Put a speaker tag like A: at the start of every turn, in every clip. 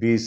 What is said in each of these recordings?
A: 20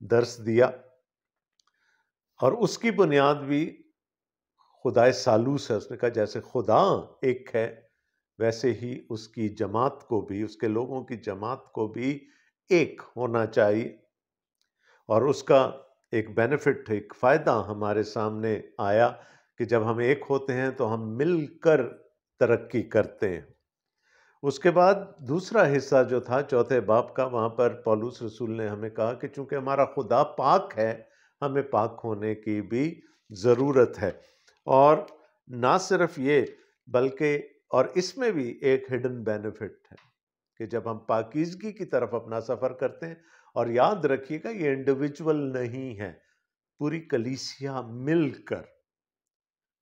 A: درس دیا، اور اس کی بنیاد بھی خدائے سالوس ہے۔ اس نے کہا جیسے خدا ایک ہے ویسے ہی اس کی جماعت کو بھی، اس کے لوگوں کی جماعت کو بھی ایک ہونا چاہیے، اور اس کا ایک بینیفٹ، ایک فائدہ ہمارے سامنے آیا کہ جب ہم ایک ہوتے ہیں تو ہم مل کر ترقی کرتے ہیں۔ اس کے بعد دوسرا حصہ جو تھا چوتھے باب کا، وہاں پر پولس رسول نے ہمیں کہا کہ چونکہ ہمارا خدا پاک ہے، ہمیں پاک ہونے کی بھی ضرورت ہے، اور نہ صرف یہ بلکہ اور اس میں بھی ایک ہڈن بینیفٹ ہے کہ جب ہم پاکیزگی کی طرف اپنا سفر کرتے ہیں، اور یاد رکھیے گا یہ انڈیویجول نہیں ہے، پوری کلیسیا مل کر،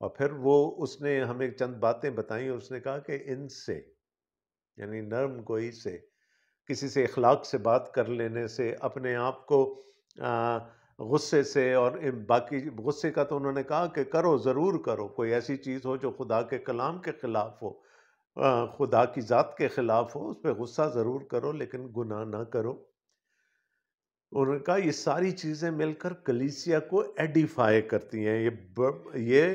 A: اور پھر وہ اس نے ہمیں چند باتیں بتائیں، اور اس نے کہا کہ ان سے، یعنی نرم گوئی سے، کسی سے اخلاق سے بات کر لینے سے، اپنے آپ کو غصے سے، اور باقی غصے کا تو انہوں نے کہا کہ کرو، ضرور کرو، کوئی ایسی چیز ہو جو خدا کے کلام کے خلاف ہو، خدا کی ذات کے خلاف ہو، اس پہ غصہ ضرور کرو لیکن گناہ نہ کرو۔ انہوں نے کہا یہ ساری چیزیں مل کر کلیسیا کو ایڈیفائی کرتی ہیں، یہ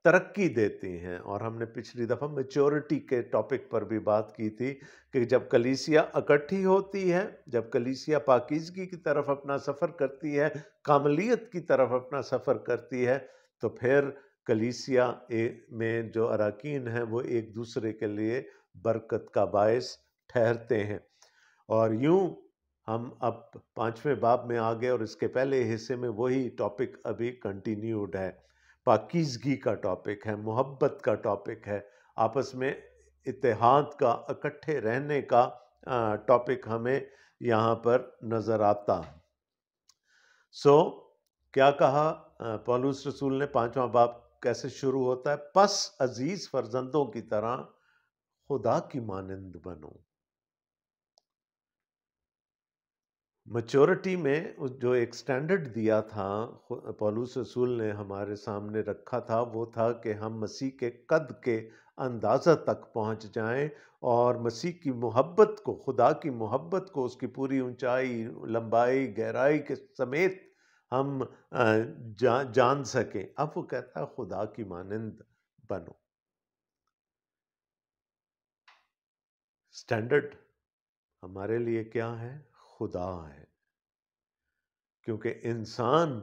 A: ترقی دیتی ہیں، اور ہم نے پچھلی دفعہ میچورٹی کے ٹاپک پر بھی بات کی تھی کہ جب کلیسیا اکٹھی ہوتی ہے، جب کلیسیا پاکیزگی کی طرف اپنا سفر کرتی ہے، کاملیت کی طرف اپنا سفر کرتی ہے، تو پھر کلیسیا میں جو اراکین ہیں وہ ایک دوسرے کے لیے برکت کا باعث ٹھہرتے ہیں۔ اور یوں ہم اب 5ویں باب میں آگے، اور اس کے پہلے حصے میں وہی ٹاپک ابھی کنٹینیوڈ ہے، پاکیزگی کا ٹاپک ہے، محبت کا ٹاپک ہے، آپس میں اتحاد کا، اکٹھے رہنے کا ٹاپک ہمیں یہاں پر نظر آتا ہے۔ کیا کہا پولس رسول نے؟ 5واں باب کیسے شروع ہوتا ہے؟ پس عزیز فرزندوں کی طرح خدا کی مانند بنو۔ میچورٹی میں جو ایک سٹینڈرڈ دیا تھا پولس رسول نے ہمارے سامنے رکھا تھا، وہ تھا کہ ہم مسیح کے قد کے اندازہ تک پہنچ جائیں، اور مسیح کی محبت کو، خدا کی محبت کو، اس کی پوری اونچائی، لمبائی، گہرائی کے سمیت ہم جان سکیں۔ اب وہ کہتا ہے خدا کی مانند بنو۔ سٹینڈرڈ ہمارے لیے کیا ہے؟ خدا ہے، کیونکہ انسان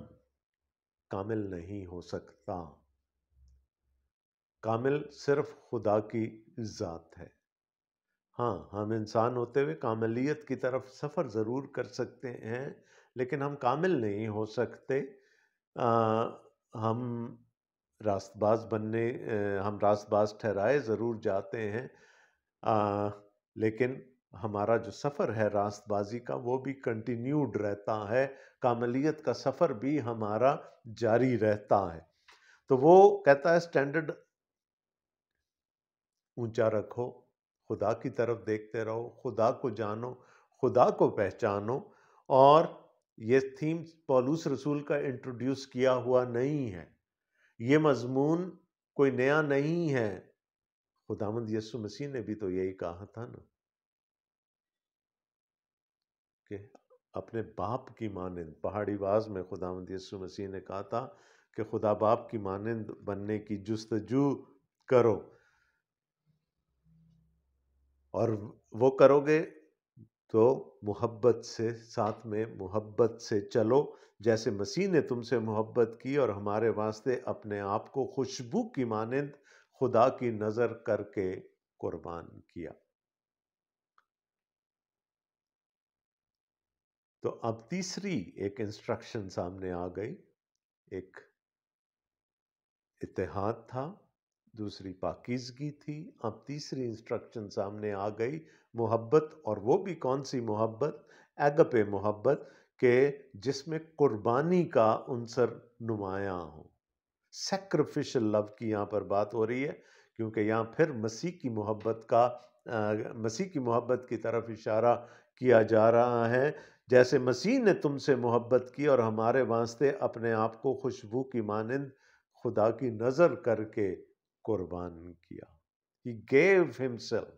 A: کامل نہیں ہو سکتا، کامل صرف خدا کی ذات ہے۔ ہاں، ہم انسان ہوتے ہوئے کاملیت کی طرف سفر ضرور کر سکتے ہیں، لیکن ہم کامل نہیں ہو سکتے۔ ہم راست باز ہم راست باز ٹھہرائے ضرور جاتے ہیں، لیکن ہمارا جو سفر ہے راست بازی کا وہ بھی کنٹینیوڈ رہتا ہے، کاملیت کا سفر بھی ہمارا جاری رہتا ہے۔ تو وہ کہتا ہے سٹینڈرڈ اونچا رکھو، خدا کی طرف دیکھتے رہو، خدا کو جانو، خدا کو پہچانو، اور یہ تھیم پولس رسول کا انٹروڈیوس کیا ہوا نہیں ہے، یہ مضمون کوئی نیا نہیں ہے۔ خداوند یسوع مسیح نے بھی تو یہی کہا تھا نا کہ اپنے باپ کی مانند، پہاڑی واز میں خداوند یسوع مسیح نے کہا تھا کہ خدا باپ کی مانند بننے کی جستجو کرو، اور وہ کرو گے تو محبت سے، ساتھ میں محبت سے چلو، جیسے مسیح نے تم سے محبت کی اور ہمارے واسطے اپنے آپ کو خوشبو کی مانند خدا کی نظر کر کے قربان کیا۔ تو اب تیسری ایک انسٹرکشن سامنے آ گئی، ایک اتحاد تھا، دوسری پاکیزگی تھی، اب تیسری انسٹرکشن سامنے آ گئی، محبت، اور وہ بھی کون سی محبت؟ اگپے محبت، کہ جس میں قربانی کا عنصر نمایاں ہو۔ سیکریفیشل لو کی یہاں پر بات ہو رہی ہے، کیونکہ یہاں پھر مسیح کی محبت کی طرف اشارہ کیا جا رہا ہے، جیسے مسیح نے تم سے محبت کی اور ہمارے واسطے اپنے آپ کو خوشبو کی مانند خدا کی نظر کر کے قربان کیا۔ He gave himself،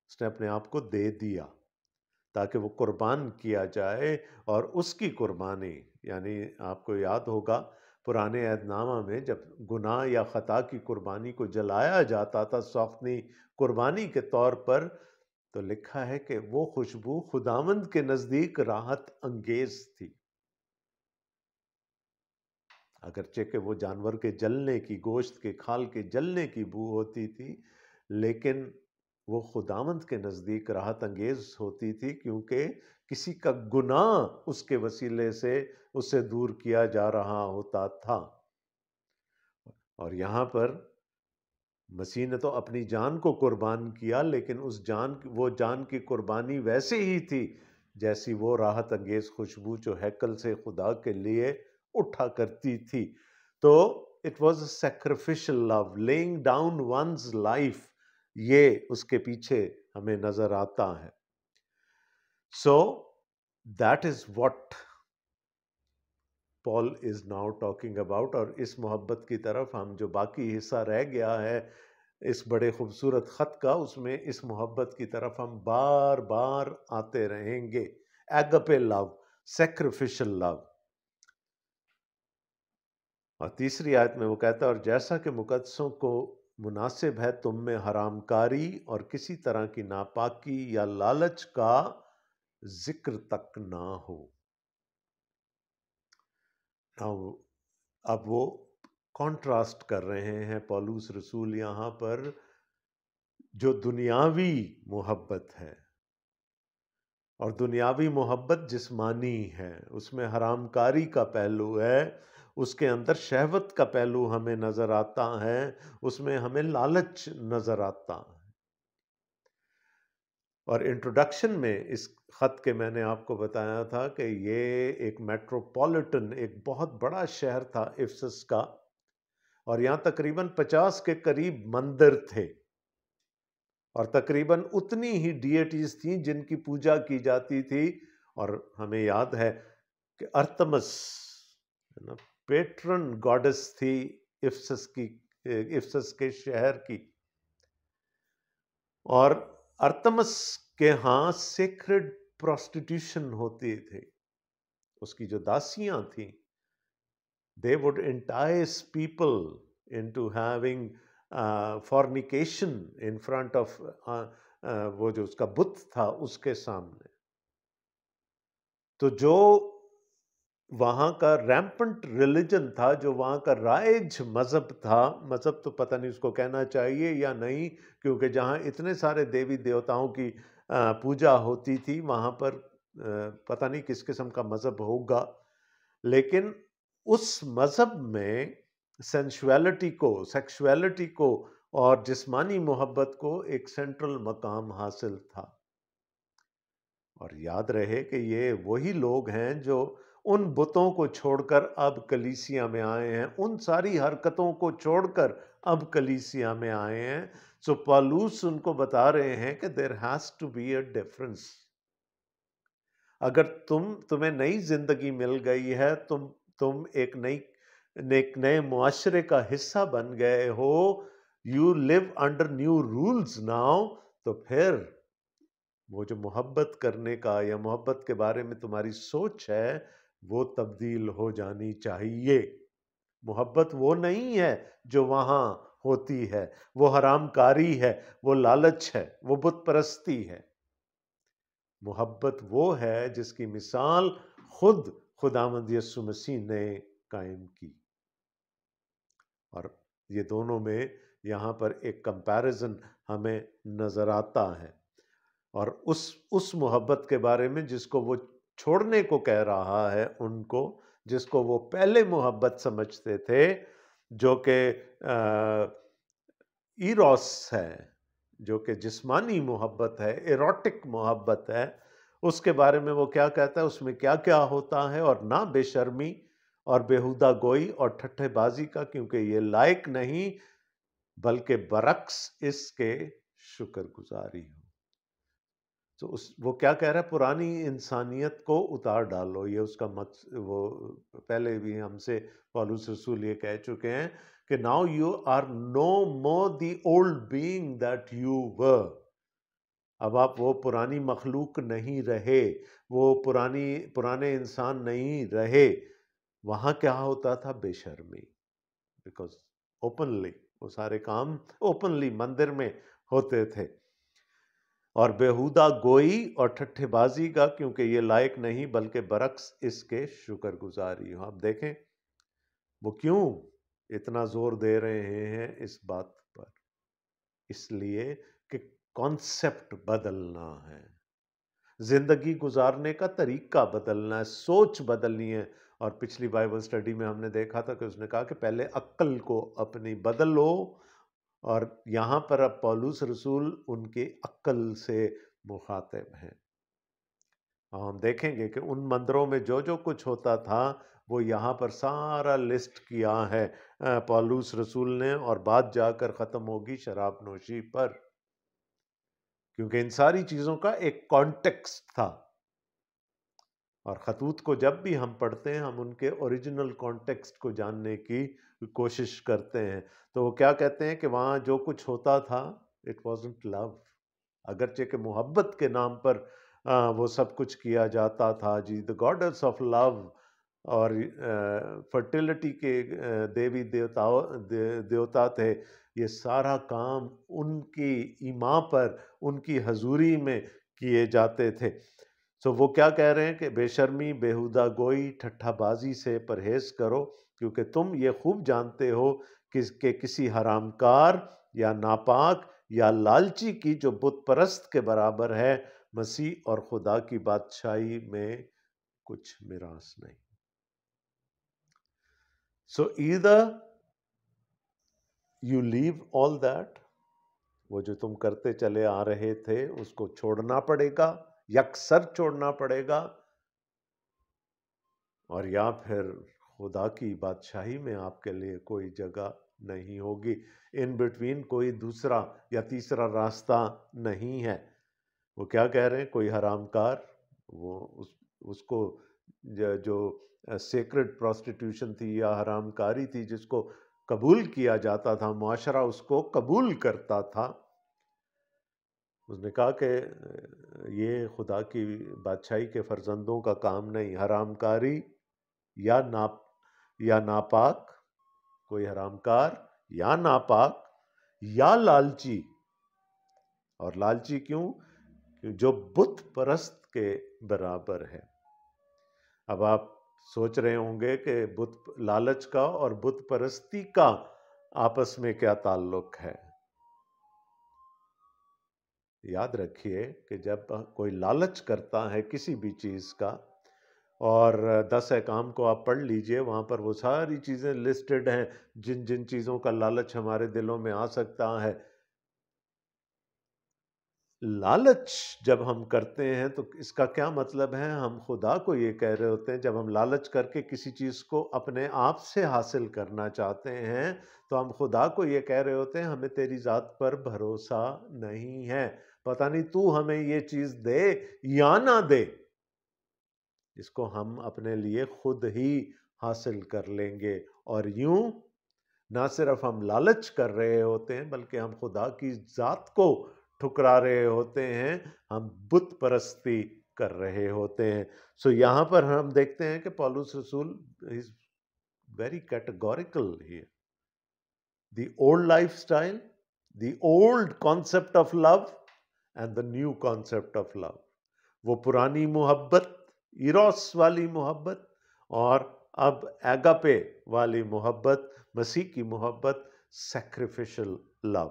A: اس نے اپنے آپ کو دے دیا۔ تاکہ وہ قربان کیا جائے، اور اس کی قربانی، یعنی آپ کو یاد ہوگا پرانے عہد نامہ میں جب گناہ یا خطا کی قربانی کو جلایا جاتا تھا سوختنی قربانی کے طور پر، تو لکھا ہے کہ وہ خوشبو خداوند کے نزدیک راحت انگیز تھی۔ اگرچہ کہ وہ جانور کے جلنے کی، گوشت کے کھال کے جلنے کی بو ہوتی تھی، لیکن وہ خداوند کے نزدیک راحت انگیز ہوتی تھی، کیونکہ کسی کا گناہ اس کے وسیلے سے اسے دور کیا جا رہا ہوتا تھا۔ اور یہاں پر مسیح نے تو اپنی جان کو قربان کیا، لیکن وہ جان کی قربانی ویسے ہی تھی جیسی وہ راحت انگیز خوشبو جو ہیکل سے خدا کے لیے اٹھا کرتی تھی۔ تو it was a sacrificial love, laying down one's life, یہ اس کے پیچھے ہمیں نظر آتا ہے۔ So that is what Paul is now talking about, اور اس محبت کی طرف ہم جو باقی حصہ رہ گیا ہے اس بڑے خوبصورت خط کا، اس میں اس محبت کی طرف ہم بار بار آتے رہیں گے۔ ایگپے لو، سیکریفیشل لو۔ اور تیسری آیت میں وہ کہتا ہے، اور جیسا کہ مقدسوں کو مناسب ہے تم میں حرام کاری اور کسی طرح کی ناپاکی یا لالچ کا ذکر تک نہ ہو۔ اب وہ کانٹراسٹ کر رہے ہیں پولس رسول یہاں پر جو دنیاوی محبت ہے، اور دنیاوی محبت جسمانی ہے، اس میں حرام کاری کا پہلو ہے، اس کے اندر شہوت کا پہلو ہمیں نظر آتا ہے، اس میں ہمیں لالچ نظر آتا ہے۔ اور انٹروڈکشن میں اس خط کے میں نے آپ کو بتایا تھا کہ یہ ایک میٹروپولیٹن، ایک بہت بڑا شہر تھا افسس کا، اور یہاں تقریباً 50 کے قریب مندر تھے، اور تقریباً اتنی ہی ڈیٹیز تھیں جن کی پوجا کی جاتی تھی۔ اور ہمیں یاد ہے کہ ارتمس پیٹرن گاڈس تھی افسس کے شہر کی، اور ارتمس کے ہاں سیکرڈ پروسٹیٹیوشن ہوتی تھی، اس کی جو داسیاں تھیں، they would entice people into having fornication in front of وہ جو اس کا بت تھا اس کے سامنے۔ تو جو وہاں کا ریمپنٹ ریلیجن تھا، جو وہاں کا رائج مذہب تھا، مذہب تو پتہ نہیں اس کو کہنا چاہیے یا نہیں، کیونکہ جہاں اتنے سارے دیوی دیوتاؤں کی پوجا ہوتی تھی وہاں پر پتہ نہیں کس قسم کا مذہب ہوگا، لیکن اس مذہب میں سیکشولیٹی کو اور جسمانی محبت کو ایک سینٹرل مقام حاصل تھا۔ اور یاد رہے کہ یہ وہی لوگ ہیں جو ان بتوں کو چھوڑ کر اب کلیسیا میں آئے ہیں، ان ساری حرکتوں کو چھوڑ کر اب کلیسیا میں آئے ہیں۔ سو پالوس ان کو بتا رہے ہیں کہ there has to be a difference۔ اگر تمہیں نئی زندگی مل گئی ہے، تم ایک نئے معاشرے کا حصہ بن گئے ہو، you live under new rules now، تو پھر وہ جو محبت کرنے کا یا محبت کے بارے میں تمہاری سوچ ہے وہ تبدیل ہو جانی چاہیے۔ محبت وہ نہیں ہے جو وہاں ہوتی ہے، وہ حرام کاری ہے، وہ لالچ ہے، وہ بت پرستی ہے۔ محبت وہ ہے جس کی مثال خود خداوند یسوع مسیح نے قائم کی۔ اور یہ دونوں میں یہاں پر ایک کمپیریزن ہمیں نظر آتا ہے، اور اس محبت کے بارے میں جس کو وہ چھوڑنے کو کہہ رہا ہے ان کو، جس کو وہ پہلے محبت سمجھتے تھے، جو کہ ایروس ہے، جو کہ جسمانی محبت ہے، ایروٹک محبت ہے، اس کے بارے میں وہ کیا کہتا ہے، اس میں کیا کیا ہوتا ہے، اور نہ بے شرمی اور بیہودہ گوئی اور ٹھٹھے بازی کا، کیونکہ یہ لائق نہیں، بلکہ برعکس اس کے شکر گزاری ہو۔ تو وہ کیا کہہ رہا ہے، پرانی انسانیت کو اتار ڈالو، یہ اس کا وہ پہلے بھی ہم سے پالوس رسول یہ کہہ چکے ہیں کہ now you are no more the old being that you were۔ اب آپ وہ پرانی مخلوق نہیں رہے، وہ پرانے انسان نہیں رہے. وہاں کیا ہوتا تھا؟ بے شرمی. بیکاز اوپنلی وہ سارے کام اوپنلی مندر میں ہوتے تھے. اور بیہودہ گوئی اور ٹھٹھے بازی کا، کیونکہ یہ لائق نہیں بلکہ برعکس اس کے شکر گزاری ہو. آپ دیکھیں وہ کیوں اتنا زور دے رہے ہیں اس بات پر؟ اس لیے کہ کانسیپٹ بدلنا ہے، زندگی گزارنے کا طریقہ بدلنا ہے، سوچ بدلنی ہے. اور پچھلی بائبل سٹڈی میں ہم نے دیکھا تھا کہ اس نے کہا کہ پہلے عقل کو اپنی بدلو، اور یہاں پر اب پولس رسول ان کی عقل سے مخاطب ہیں. ہم دیکھیں گے کہ ان مندروں میں جو جو کچھ ہوتا تھا وہ یہاں پر سارا لسٹ کیا ہے پولس رسول نے، اور بات جا کر ختم ہوگی شراب نوشی پر، کیونکہ ان ساری چیزوں کا ایک کانٹیکسٹ تھا. اور خطوط کو جب بھی ہم پڑھتے ہیں ہم ان کے اوریجنل کانٹیکسٹ کو جاننے کی کوشش کرتے ہیں. تو وہ کیا کہتے ہیں کہ وہاں جو کچھ ہوتا تھا اٹ وازنٹ لو، اگرچہ کہ محبت کے نام پر وہ سب کچھ کیا جاتا تھا. جی دا گاڈس آف لو اور فرٹیلٹی کے دیوی دیوتا تھے. یہ سارا کام ان کی ایما پر، ان کی حضوری میں کیے جاتے تھے. سو وہ کیا کہہ رہے ہیں کہ بے شرمی، بیہودہ گوئی، ٹھٹھا بازی سے پرہیز کرو، کیونکہ تم یہ خوب جانتے ہو کہ کسی حرام کار یا ناپاک یا لالچی کی جو بت پرست کے برابر ہے، مسیح اور خدا کی بادشاہی میں کچھ میراث نہیں. سو either you leave all that، وہ جو تم کرتے چلے آ رہے تھے اس کو چھوڑنا پڑے گا، یکسر چھوڑنا پڑے گا، اور یا پھر خدا کی بادشاہی میں آپ کے لیے کوئی جگہ نہیں ہوگی. ان بٹوین کوئی دوسرا یا تیسرا راستہ نہیں ہے. وہ کیا کہہ رہے ہیں؟ کوئی حرام کار، وہ اس کو جو سیکرڈ پروسٹیٹیوشن تھی یا حرام کاری تھی جس کو قبول کیا جاتا تھا، معاشرہ اس کو قبول کرتا تھا. اس نے کہا کہ یہ خدا کی بادشاہی کے فرزندوں کا کام نہیں. حرام کاری یا ناپاک، کوئی حرام کار یا ناپاک یا لالچی. اور لالچی کیوں؟ جو بت پرست کے برابر ہے. اب آپ سوچ رہے ہوں گے کہ لالچ کا اور بت پرستی کا آپس میں کیا تعلق ہے. یاد رکھیے کہ جب کوئی لالچ کرتا ہے کسی بھی چیز کا، اور 10 احکام کو آپ پڑھ لیجئے، وہاں پر وہ ساری چیزیں لسٹڈ ہیں جن جن چیزوں کا لالچ ہمارے دلوں میں آ سکتا ہے. لالچ جب ہم کرتے ہیں تو اس کا کیا مطلب ہے؟ ہم خدا کو یہ کہہ رہے ہوتے ہیں، جب ہم لالچ کر کے کسی چیز کو اپنے آپ سے حاصل کرنا چاہتے ہیں تو ہم خدا کو یہ کہہ رہے ہوتے ہیں ہمیں تیری ذات پر بھروسہ نہیں ہے، پتہ نہیں تو ہمیں یہ چیز دے یا نہ دے، اس کو ہم اپنے لیے خود ہی حاصل کر لیں گے. اور یوں نہ صرف ہم لالچ کر رہے ہوتے ہیں بلکہ ہم خدا کی ذات کو ٹھکرا رہے ہوتے ہیں، ہم بت پرستی کر رہے ہوتے ہیں. سو یہاں پر ہم دیکھتے ہیں کہ پولس رسول is very categorical here. The old lifestyle, the old concept of love and the new concept of love. وہ پرانی محبت، ایروس والی محبت، اور اب ایگاپے والی محبت، مسیح کی محبت، سیکریفیشل لو.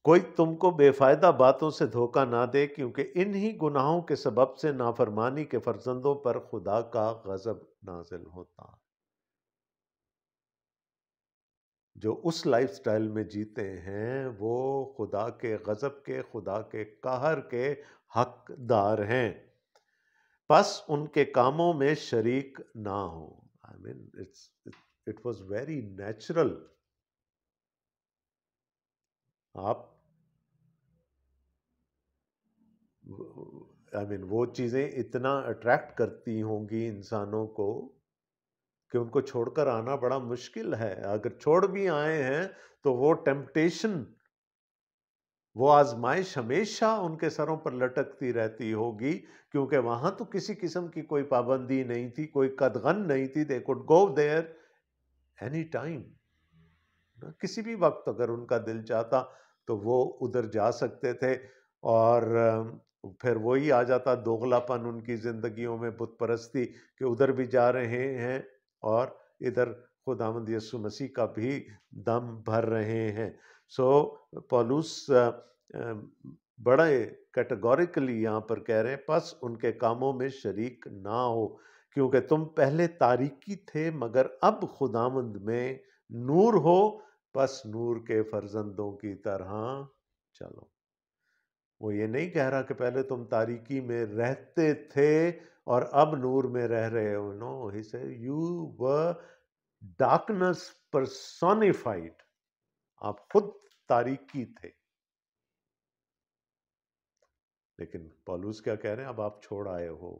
A: کوئی تم کو بے فائدہ باتوں سے دھوکہ نہ دے، کیونکہ انہی گناہوں کے سبب سے نافرمانی کے فرزندوں پر خدا کا غضب نازل ہوتا. جو اس لائف سٹائل میں جیتے ہیں وہ خدا کے غضب کے، خدا کے قہر کے حقدار ہیں. پس ان کے کاموں میں شریک نہ ہو. I mean, it was very natural. آپ وہ چیزیں اتنا اٹریکٹ کرتی ہوں گی انسانوں کو کہ ان کو چھوڑ کر آنا بڑا مشکل ہے. اگر چھوڑ بھی آئے ہیں تو وہ ٹیمپٹیشن وہ آزمائش ہمیشہ ان کے سروں پر لٹکتی رہتی ہوگی، کیونکہ وہاں تو کسی قسم کی کوئی پابندی نہیں تھی، کوئی قدغن نہیں تھی. They could go there any time. کسی بھی وقت اگر ان کا دل چاہتا تو وہ ادھر جا سکتے تھے. اور پھر وہی آ جاتا دوغلا پن ان کی زندگیوں میں، بت پرستی، کہ ادھر بھی جا رہے ہیں اور ادھر خداوند یسوع مسیح کا بھی دم بھر رہے ہیں. سو پولس بڑے کیٹیگوریکلی یہاں پر کہہ رہے ہیں پس ان کے کاموں میں شریک نہ ہو، کیونکہ تم پہلے تاریکی تھے مگر اب خداوند میں نور ہو، پس نور کے فرزندوں کی طرح چلو. وہ یہ نہیں کہہ رہا کہ پہلے تم تاریکی میں رہتے تھے اور اب نور میں رہ رہے ہو. No, he said you were darkness personified. آپ خود تاریکی تھے. لیکن پولس کیا کہہ رہے ہیں؟ اب آپ چھوڑ آئے ہو.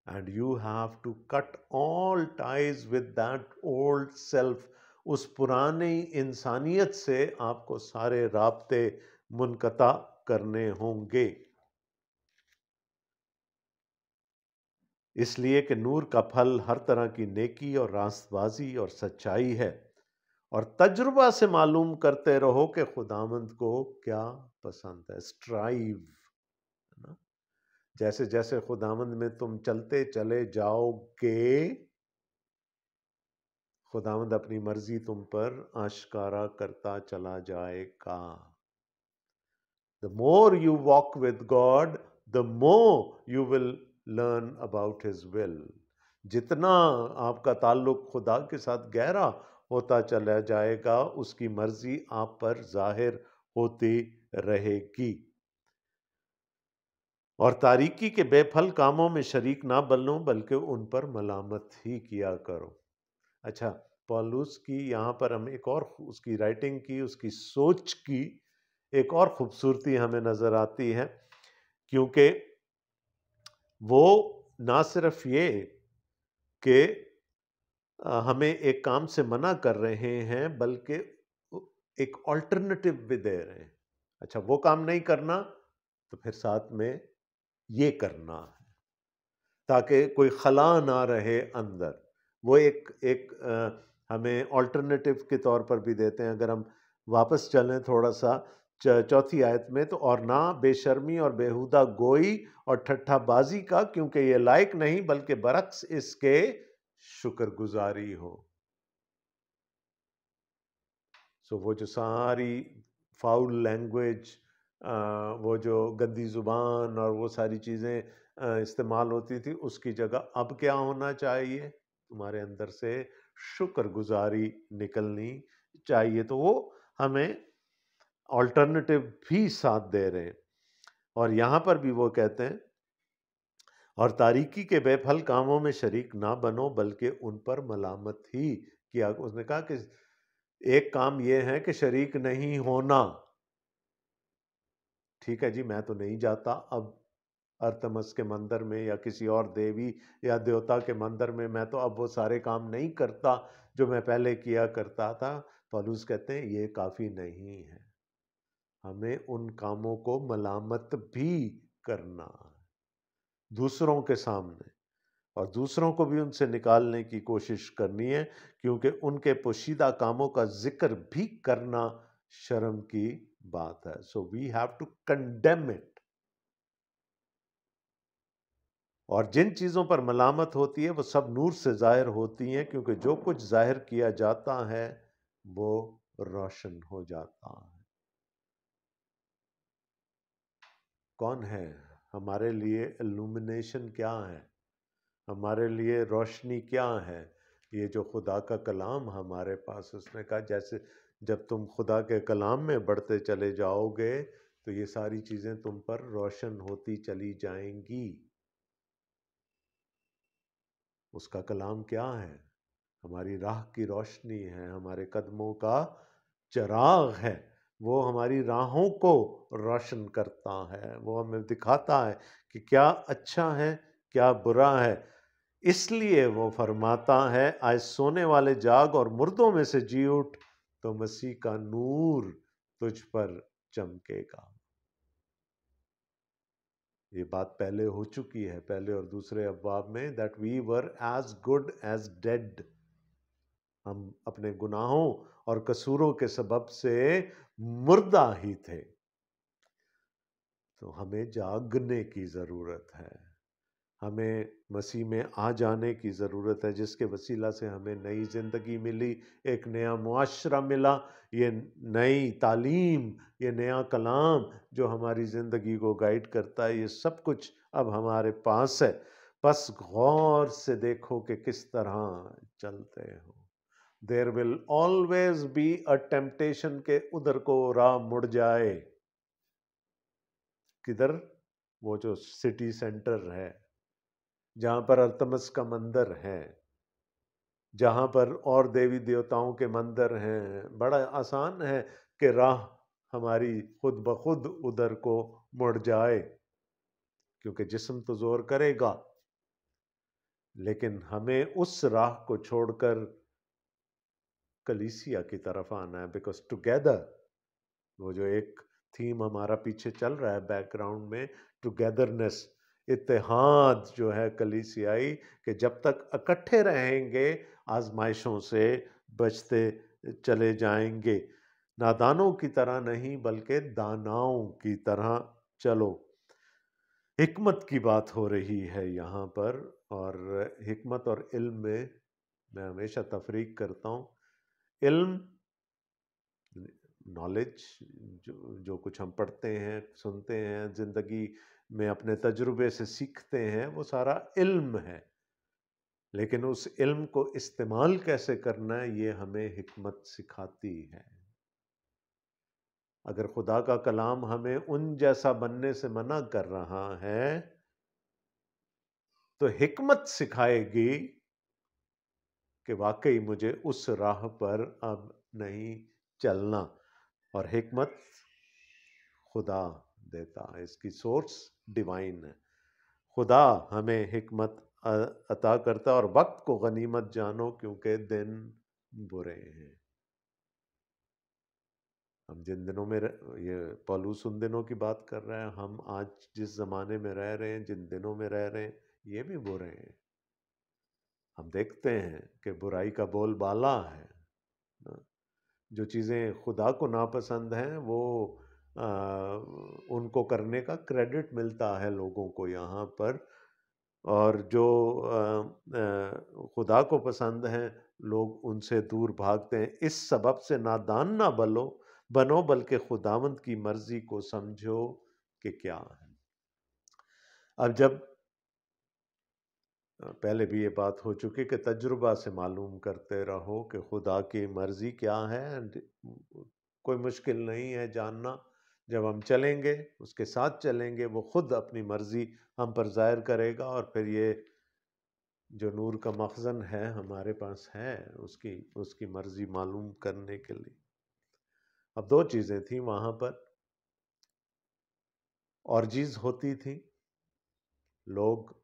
A: And you have to cut all ties with that old self. اس پرانی انسانیت سے آپ کو سارے رابطے منقطع کرنے ہوں گے. اس لیے کہ نور کا پھل ہر طرح کی نیکی اور راست بازی اور سچائی ہے. اور تجربہ سے معلوم کرتے رہو کہ خداوند کو کیا پسند ہے. اسٹرائیو. جیسے جیسے خداوند میں تم چلتے چلے جاؤ گے، خداوند اپنی مرضی تم پر آشکارا کرتا چلا جائے گا. The more you walk with God, the more you will learn about His will. جتنا آپ کا تعلق خدا کے ساتھ گہرا ہوتا چلا جائے گا، اس کی مرضی آپ پر ظاہر ہوتی رہے گی. اور تاریکی کے بے پھل کاموں میں شریک نہ بنو بلکہ ان پر ملامت ہی کیا کرو. اچھا، پولس کی یہاں پر ہم ایک اور اس کی رائٹنگ کی، اس کی سوچ کی ایک اور خوبصورتی ہمیں نظر آتی ہے، کیونکہ وہ نہ صرف یہ کہ ہمیں ایک کام سے منع کر رہے ہیں بلکہ ایک آلٹرنیٹو بھی دے رہے ہیں. اچھا، وہ کام نہیں کرنا تو پھر ساتھ میں یہ کرنا ہے، تاکہ کوئی خلا نہ رہے اندر. وہ ایک ہمیں آلٹرنیٹو کے طور پر بھی دیتے ہیں. اگر ہم واپس چلیں تھوڑا سا چوتھی آیت میں، تو اور نہ بے شرمی اور بیہودہ گوئی اور ٹھٹھا بازی کا، کیونکہ یہ لائق نہیں بلکہ برعکس اس کے شکر گزاری ہو. سو وہ جو ساری فاؤل لینگویج، وہ جو گندی زبان اور وہ ساری چیزیں استعمال ہوتی تھی، اس کی جگہ اب کیا ہونا چاہیے؟ تمہارے اندر سے شکر گزاری نکلنی چاہیے. تو وہ ہمیں آلٹرنیٹو بھی ساتھ دے رہے ہیں. اور یہاں پر بھی وہ کہتے ہیں اور تاریکی کے بے پھل کاموں میں شریک نہ بنو بلکہ ان پر ملامت ہی کیا. اس نے کہا کہ ایک کام یہ ہے کہ شریک نہیں ہونا. ٹھیک ہے جی، میں تو نہیں جاتا اب ارتمس کے مندر میں یا کسی اور دیوی یا دیوتا کے مندر میں تو اب وہ سارے کام نہیں کرتا جو میں پہلے کیا کرتا تھا. پولس کہتے ہیں یہ کافی نہیں ہے، ہمیں ان کاموں کو ملامت بھی کرنا ہے دوسروں کے سامنے، اور دوسروں کو بھی ان سے نکالنے کی کوشش کرنی ہے، کیونکہ ان کے پوشیدہ کاموں کا ذکر بھی کرنا شرم کی بات ہے. So we have to condemn it. اور جن چیزوں پر ملامت ہوتی ہے وہ سب نور سے ظاہر ہوتی ہیں، کیونکہ جو کچھ ظاہر کیا جاتا ہے وہ روشن ہو جاتا ہے. کون ہے ہمارے لیے illumination کیا ہے؟ ہمارے لیے روشنی کیا ہے؟ یہ جو خدا کا کلام ہمارے پاس. اس نے کہا جیسے جب تم خدا کے کلام میں بڑھتے چلے جاؤ گے تو یہ ساری چیزیں تم پر روشن ہوتی چلی جائیں گی. اس کا کلام کیا ہے؟ ہماری راہ کی روشنی ہے، ہمارے قدموں کا چراغ ہے. وہ ہماری راہوں کو روشن کرتا ہے، وہ ہمیں دکھاتا ہے کہ کیا اچھا ہے کیا برا ہے. اس لیے وہ فرماتا ہے آج سونے والے جاگ اور مردوں میں سے جی اٹھ تو مسیح کا نور تجھ پر چمکے گا. یہ بات پہلے ہو چکی ہے پہلے اور دوسرے ابواب میں, that we were as good as dead. ہم اپنے گناہوں اور قصوروں کے سبب سے مردہ ہی تھے. تو ہمیں جاگنے کی ضرورت ہے, ہمیں مسیح میں آ جانے کی ضرورت ہے, جس کے وسیلہ سے ہمیں نئی زندگی ملی, ایک نیا معاشرہ ملا, یہ نئی تعلیم, یہ نیا کلام جو ہماری زندگی کو گائیڈ کرتا ہے, یہ سب کچھ اب ہمارے پاس ہے. بس غور سے دیکھو کہ کس طرح چلتے ہو. There will always be a temptation کہ ادھر کو راہ مڑ جائے. کدھر؟ وہ جو سٹی سینٹر ہے, جہاں پر ارتمس کا مندر ہے, جہاں پر اور دیوی دیوتاؤں کے مندر ہیں. بڑا آسان ہے کہ راہ ہماری خود بخود ادھر کو مڑ جائے, کیونکہ جسم تو زور کرے گا, لیکن ہمیں اس راہ کو چھوڑ کر کلیسیا کی طرف آنا ہے. بیکاز ٹوگیدر, وہ جو ایک تھیم ہمارا پیچھے چل رہا ہے بیک گراؤنڈ میں, ٹوگیدرنس, اتحاد جو ہے کلیسیائی, کہ جب تک اکٹھے رہیں گے آزمائشوں سے بچتے چلے جائیں گے. نادانوں کی طرح نہیں بلکہ داناؤں کی طرح چلو. حکمت کی بات ہو رہی ہے یہاں پر, اور حکمت اور علم میں ہمیشہ تفریق کرتا ہوں. علم, نالج, جو کچھ ہم پڑھتے ہیں, سنتے ہیں, زندگی میں اپنے تجربے سے سیکھتے ہیں, وہ سارا علم ہے. لیکن اس علم کو استعمال کیسے کرنا ہے, یہ ہمیں حکمت سکھاتی ہے. اگر خدا کا کلام ہمیں ان جیسا بننے سے منع کر رہا ہے, تو حکمت سکھائے گی کہ واقعی مجھے اس راہ پر اب نہیں چلنا. اور حکمت خدا دیتا ہے, اس کی سورس ڈیوائن ہے. خدا ہمیں حکمت عطا کرتا ہے. اور وقت کو غنیمت جانو کیونکہ دن برے ہیں. ہم جن دنوں میں یہ پولوس ان دنوں کی بات کر رہے ہیں, ہم آج جس زمانے میں رہ رہے ہیں, جن دنوں میں رہ رہے ہیں, یہ بھی برے ہیں. ہم دیکھتے ہیں کہ برائی کا بول بالا ہے. جو چیزیں خدا کو ناپسند ہیں وہ ان کو کرنے کا کریڈٹ ملتا ہے لوگوں کو یہاں پر, اور جو خدا کو پسند ہیں لوگ ان سے دور بھاگتے ہیں. اس سبب سے نادان نہ بنو بلکہ خداوند کی مرضی کو سمجھو کہ کیا ہے. اب جب پہلے بھی یہ بات ہو چکی کہ تجربہ سے معلوم کرتے رہو کہ خدا کی مرضی کیا ہے. کوئی مشکل نہیں ہے جاننا. جب ہم چلیں گے, اس کے ساتھ چلیں گے, وہ خود اپنی مرضی ہم پر ظاہر کرے گا. اور پھر یہ جو نور کا مخزن ہے ہمارے پاس ہے, اس کی مرضی معلوم کرنے کے لیے. اب دو چیزیں تھیں وہاں پر. اورجیز ہوتی تھی, لوگ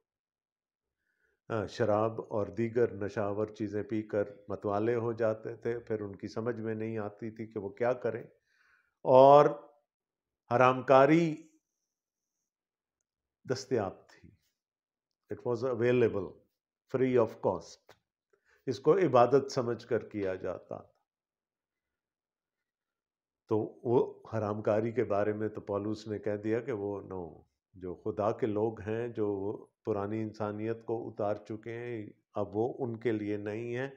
A: شراب اور دیگر نشاور چیزیں پی کر متوالے ہو جاتے تھے, پھر ان کی سمجھ میں نہیں آتی تھی کہ وہ کیا کریں. اور حرام کاری دستیاب تھی, it was available free of cost. اس کو عبادت سمجھ کر کیا جاتا. تو وہ حرام کاری کے بارے میں تو پولوس نے کہہ دیا کہ وہ جو خدا کے لوگ ہیں, جو پرانی انسانیت کو اتار چکے ہیں, اب وہ ان کے لیے نہیں ہے.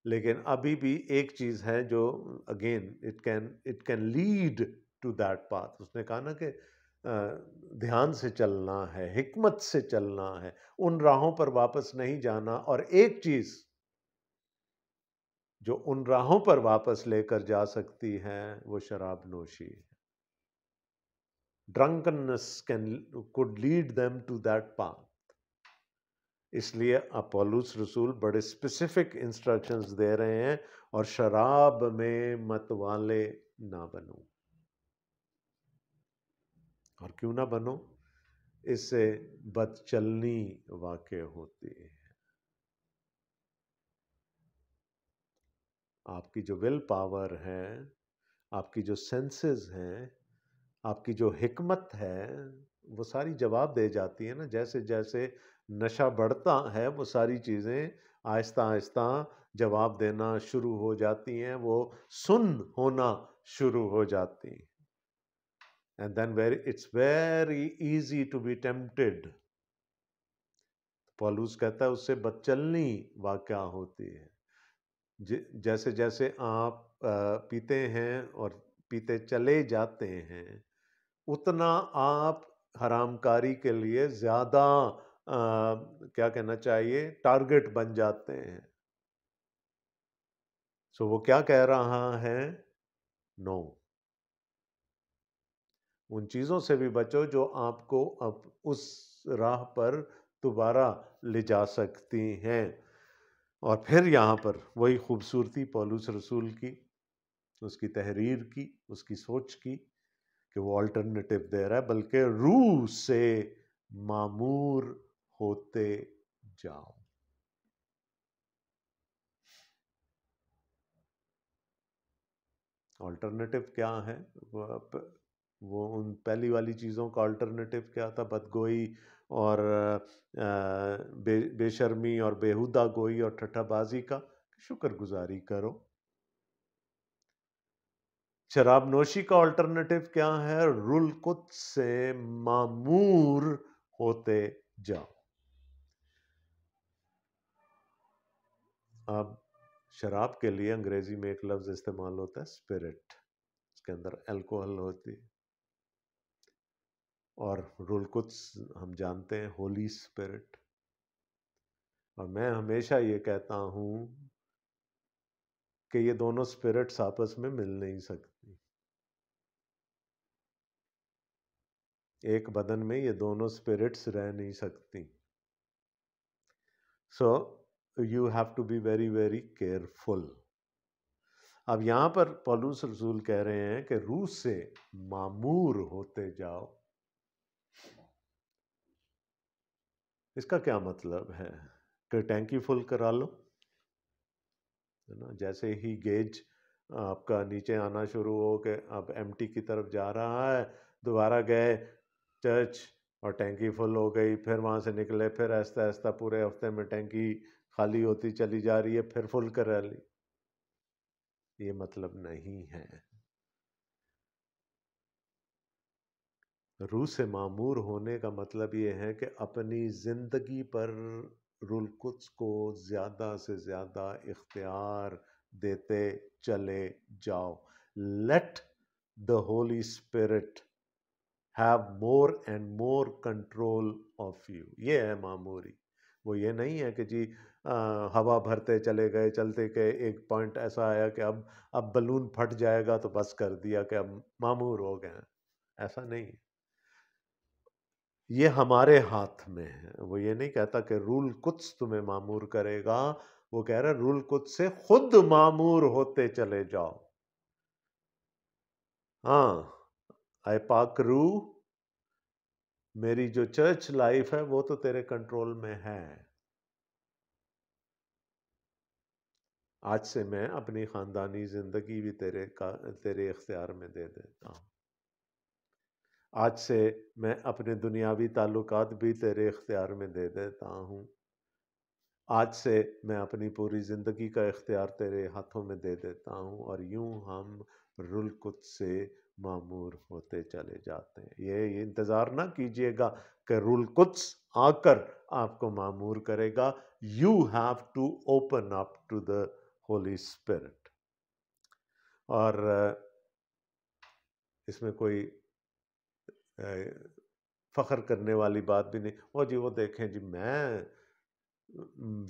A: لیکن ابھی بھی ایک چیز ہے جو again it can lead to that path. اس نے کہا نا کہ دھیان سے چلنا ہے, حکمت سے چلنا ہے, ان راہوں پر واپس نہیں جانا. اور ایک چیز جو ان راہوں پر واپس لے کر جا سکتی ہے وہ شراب نوشی ہے. drunkenness could lead them to that path. اس لیے پولس رسول بڑے اسپیسیفک انسٹرکشنز دے رہے ہیں, اور شراب میں متوالے نہ بنو. اور کیوں نہ بنو؟ اس سے بد چلنی واقع ہوتی ہے. آپ کی جو ول پاور ہے آپ کی جو سینسز ہیں، آپ کی جو حکمت ہے، وہ ساری جواب دے جاتی ہے نا. جیسے جیسے نشہ بڑھتا ہے وہ ساری چیزیں آہستہ آہستہ جواب دینا شروع ہو جاتی ہیں، وہ سن ہونا شروع ہو جاتی ہیں. And then it's very easy to be tempted. پولوس کہتا ہے اس سے بدچلنی واقع ہوتی ہے. جیسے جیسے آپ پیتے ہیں اور پیتے چلے جاتے ہیں، اتنا آپ حرام کاری کے لیے زیادہ کیا کہنا چاہیے، ٹارگٹ بن جاتے ہیں. سو وہ کیا کہہ رہا ہے؟ نو، ان چیزوں سے بھی بچو جو آپ کو اب اس راہ پر دوبارہ لے جا سکتی ہیں. اور پھر یہاں پر وہی خوبصورتی پولس رسول کی، اس کی تحریر کی، اس کی سوچ کی، کہ وہ الٹرنیٹو دے رہا ہے، بلکہ روح سے معمور ہوتے جاؤ. الٹرنیٹو کیا ہے؟ وہ ان پہلی والی چیزوں کا الٹرنیٹو کیا تھا؟ بدگوئی اور بے شرمی اور بیہودہ گوئی اور ٹھٹھا بازی کا. شکر گزاری کرو. شراب نوشی کا الٹرنیٹو کیا ہے؟ روح القدس سے معمور ہوتے جاؤ. اب شراب کے لیے انگریزی میں ایک لفظ استعمال ہوتا ہے اسپرٹ، اس کے اندر الکوہل ہوتی ہے. اور روح القدس ہم جانتے ہیں ہولی اسپرٹ. اور میں ہمیشہ یہ کہتا ہوں کہ یہ دونوں اسپرٹس آپس میں مل نہیں سکتی. ایک بدن میں یہ دونوں اسپرٹس رہ نہیں سکتی. So you have to be very very careful. اب یہاں پر پولس رسول کہہ رہے ہیں کہ روح سے معمور ہوتے جاؤ. اس کا کیا مطلب ہے؟ کہ ٹینکی فل کرا لو، جیسے ہی گیج آپ کا نیچے آنا شروع ہو کہ اب ایم ٹی کی طرف جا رہا ہے، دوبارہ گئے چرچ اور ٹینکی فل ہو گئی، پھر وہاں سے نکلے، پھر آہستہ آہستہ پورے ہفتے میں ٹینکی خالی ہوتی چلی جا رہی ہے، پھر فل کرا لی. یہ مطلب نہیں ہے. روح سے معمور ہونے کا مطلب یہ ہے کہ اپنی زندگی پر روح القدس کو زیادہ سے زیادہ اختیار دیتے چلے جاؤ. Let the holy spirit have more and more control of you. یہ ہے معموری. وہ یہ نہیں ہے کہ جی ہوا بھرتے چلے گئے، چلتے کہ ایک پوائنٹ ایسا آیا کہ اب بلون پھٹ جائے گا تو بس کر دیا کہ اب معمور ہو گئے. ایسا نہیں. یہ ہمارے ہاتھ میں ہے. وہ یہ نہیں کہتا کہ روح القدس تمہیں معمور کرے گا، وہ کہہ رہا ہے روح القدس سے خود معمور ہوتے چلے جاؤ. ہاں، اے پاک روح، میری جو چرچ لائف ہے وہ تو تیرے کنٹرول میں ہے. آج سے میں اپنی خاندانی زندگی بھی تیرے اختیار میں دے دیتا ہوں. آج سے میں اپنے دنیاوی تعلقات بھی تیرے اختیار میں دے دیتا ہوں. آج سے میں اپنی پوری زندگی کا اختیار تیرے ہاتھوں میں دے دیتا ہوں. اور یوں ہم روح القدس سے معمور ہوتے چلے جاتے ہیں. یہ انتظار نہ کیجئے گا کہ روح القدس آ کر آپ کو معمور کرے گا. You have to open up to the holy spirit. اور اس میں کوئی فخر کرنے والی بات بھی نہیں. او جی وہ دیکھیں جی میں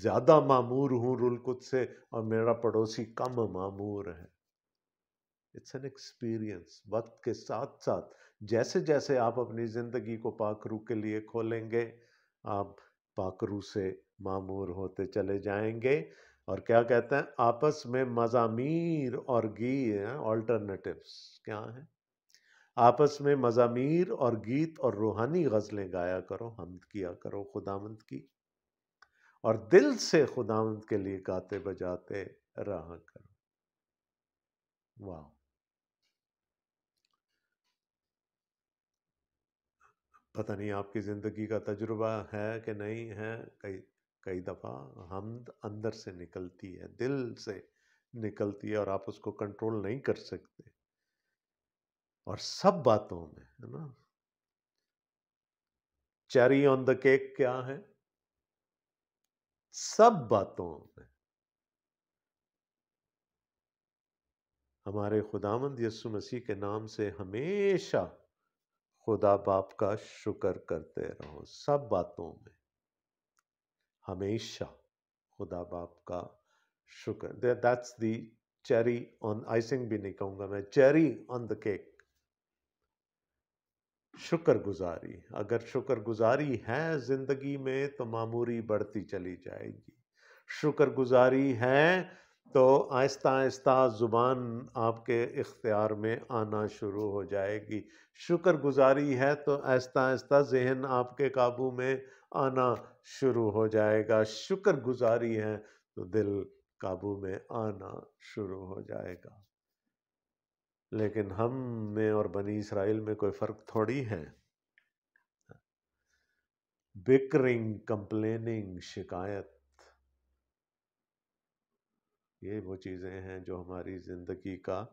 A: زیادہ معمور ہوں روح القدس سے اور میرا پڑوسی کم معمور ہے. It's an experience. وقت کے ساتھ ساتھ جیسے جیسے آپ اپنی زندگی کو پاک روح کے لیے کھولیں گے، آپ پاک روح سے معمور ہوتے چلے جائیں گے. اور کیا کہتے ہیں؟ آپس میں مزامیر اور گیت، آلٹرنیٹیوز کیا ہیں؟ آپس میں مزامیر اور گیت اور روحانی غزلیں گایا کرو، حمد کیا کرو خداوند کی، اور دل سے خداوند کے لیے گاتے بجاتے رہا کرو. واو! پتہ نہیں آپ کی زندگی کا تجربہ ہے کہ نہیں ہے، کئی دفعہ حمد اندر سے نکلتی ہے، دل سے نکلتی ہے، اور آپ اس کو کنٹرول نہیں کر سکتے، اور سب باتوں میں ہے نا۔ چیری آن دا کیک کیا ہے؟ سب باتوں میں ہمارے خداوند یسوع مسیح کے نام سے ہمیشہ خدا باپ کا شکر کرتے رہو، سب باتوں میں ہمیشہ خدا باپ کا شکر۔ That's the cherry on, icing بھی نہیں کہوں گا میں، چیری آن دا کیک، شکر گزاری۔ اگر شکر گزاری ہے زندگی میں تو معموری بڑھتی چلی جائے گی۔ شکر گزاری ہے تو آہستہ آہستہ زبان آپ کے اختیار میں آنا شروع ہو جائے گی۔ شکر گزاری ہے تو آہستہ آہستہ ذہن آپ کے قابو میں آنا شروع ہو جائے گا۔ شکر گزاری ہے تو دل قابو میں آنا شروع ہو جائے گا۔ لیکن ہم میں اور بنی اسرائیل میں کوئی فرق تھوڑی ہے۔ بکرنگ، کمپلیننگ، شکایت، یہ وہ چیزیں ہیں جو ہماری زندگی کا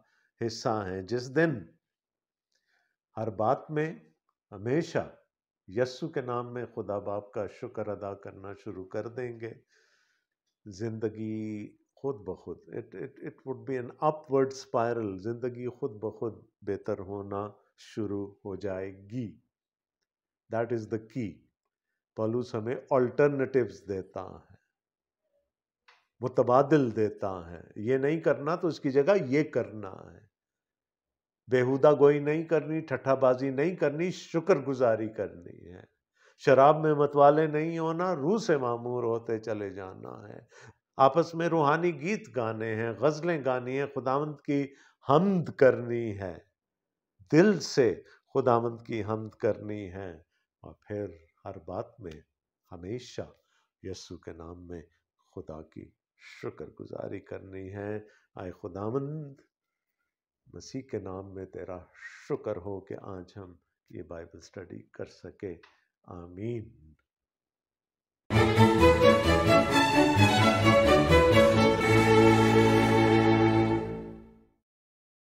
A: حصہ ہیں۔ جس دن ہر بات میں ہمیشہ یسوع کے نام میں خدا باپ کا شکر ادا کرنا شروع کر دیں گے، زندگی خود بخود it would be an upward spiral، زندگی خود بخود بہتر ہونا شروع ہو جائے گی۔ That is the key۔ پولس ہمیں alternatives دیتا ہے، متبادل دیتا ہے، یہ نہیں کرنا تو اس کی جگہ یہ کرنا ہے، بیہودہ گوئی نہیں کرنی، ٹھٹھا بازی نہیں کرنی، شکر گزاری کرنی ہے، شراب میں متوالے نہیں ہونا، روح سے معمور ہوتے چلے جانا ہے، آپس میں روحانی گیت گانے ہیں، غزلیں گانی ہیں، خداوند کی حمد کرنی ہے، دل سے خداوند کی حمد کرنی ہے، اور پھر ہر بات میں ہمیشہ یسوع کے نام میں خدا کی شکر گزاری کرنی ہے۔ آئے خداوند مسیح کے نام میں تیرا شکر ہو کہ آج ہم یہ بائبل سٹڈی کر سکے۔ آمین۔